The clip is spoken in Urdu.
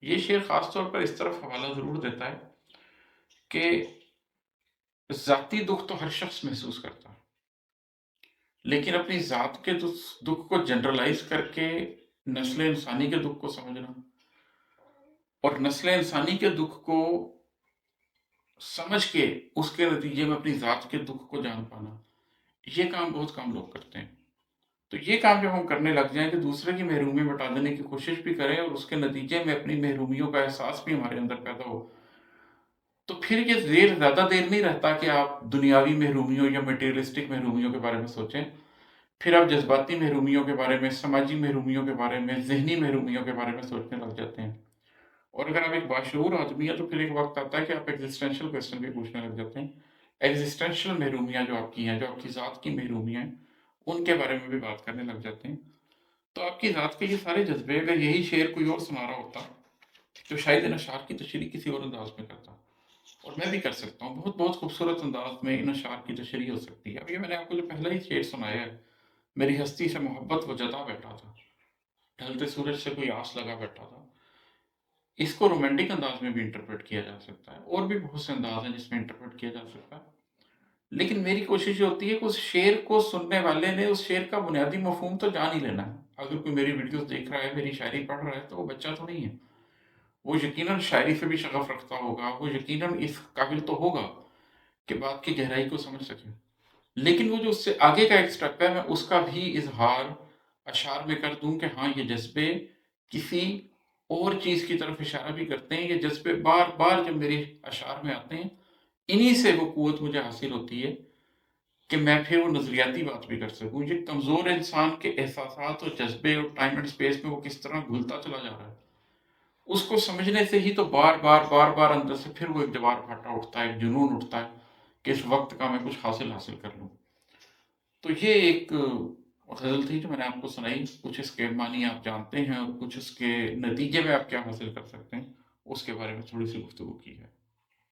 یہ شعر خاص طور پر اس طرف حوالہ ضرور دیتا ہے کہ ذاتی دکھ تو ہر شخص محسوس کرتا ہے، لیکن اپنی ذات کے دکھ کو جنرلائز کر کے نسل انسانی کے دکھ کو سمجھنا اور نسل انسانی کے دکھ کو سمجھ کے اس کے نتیجے میں اپنی ذات کے دکھ کو جان پانا، یہ کام بہت کم لوگ کرتے ہیں۔ تو یہ کام جب ہم کرنے لگ جائیں کہ دوسرے کی محرومی مٹا دینے کی کوشش بھی کریں اور اس کے نتیجے میں اپنی محرومیوں کا احساس بھی ہمارے اندر پیدا ہو، تو پھر یہ زیادہ دیر نہیں رہتا کہ آپ دنیاوی محرومیوں یا میٹیریلسٹک محرومیوں کے بارے میں سوچیں، پھر آپ جذباتی محرومیوں کے بارے میں، سماجی محرومیوں کے بارے میں، ذہنی محرومیوں کے بارے میں سوچنے لگ جاتے ہیں۔ اور اگر آپ ایک باشعور آدمی ہیں تو پھر ایک وقت آتا ہے کہ آپ ایگزسٹینشل کویسچن بھی پوچھنے لگ جاتے ہیں۔ ایگزسٹینشل محرومیاں جو آپ کی ہیں، جو آپ کی ذات کی محرومیاں ہیں، ان کے بارے میں بھی بات کرنے لگ جاتے ہیں۔ تو آپ کی ذات کے یہ سارے جذبے اگر یہی شعر کوئی اور سنا رہا ہوتا تو شاید ان اشعار کی تشریح کسی اور انداز میں کرتا، اور میں بھی کر سکتا ہوں۔ بہت بہت خوبصورت انداز میں ان اشعار کی تشریح ہو سکتی ہے۔ اب یہ میں نے آپ کو جو پہلا ہی شعر سنایا ہے، میری ہستی سے محبت وہ جتا بیٹھا تھا، ڈھلتے سورج سے کوئی آس لگا بیٹھا تھا، اس کو رومانٹک انداز میں بھی انٹرپریٹ کیا جا سکتا ہے، اور بھی بہت سے انداز ہیں جس میں انٹرپریٹ کیا جا سکتا ہے۔ لیکن میری کوشش یہ ہوتی ہے کہ اس شعر کو سننے والے نے اس شعر کا بنیادی مفہوم تو جان ہی لینا ہے۔ اگر کوئی میری ویڈیوز دیکھ رہا ہے، میری شاعری پڑھ رہا ہے، تو وہ بچہ تو نہیں ہے، وہ یقیناً شاعری سے بھی شغف رکھتا ہوگا، وہ یقیناً اس قابل تو ہوگا کہ بات کی گہرائی کو سمجھ سکے۔ لیکن وہ جو اس سے آگے کا ایک سٹیپ ہے، میں اس کا بھی اظہار اشعار میں کر دوں کہ ہاں یہ جذبے کسی اور چیز کی طرف اشارہ بھی کرتے ہیں۔ یہ جذبے بار بار جب میرے اشعار میں آتے ہیں، انہی سے وہ قوت مجھے حاصل ہوتی ہے کہ میں پھر وہ نظریاتی بات بھی کر سکوں۔ یہ کمزور انسان کے احساسات اور جذبے اور ٹائم اینڈ اسپیس میں وہ کس طرح گھلتا چلا جا رہا ہے، اس کو سمجھنے سے ہی تو بار بار بار بار اندر سے پھر وہ ایک جوار پھاٹا اٹھتا ہے، ایک جنون اٹھتا ہے کہ اس وقت کا میں کچھ حاصل کر لوں۔ تو یہ ایک غزل تھی جو میں نے آپ کو سنائی۔ کچھ اس کے معنی آپ جانتے ہیں اور کچھ اس کے نتیجے میں آپ کیا حاصل کر سکتے ہیں، اس کے بارے میں تھوڑی سی گفتگو کی ہے۔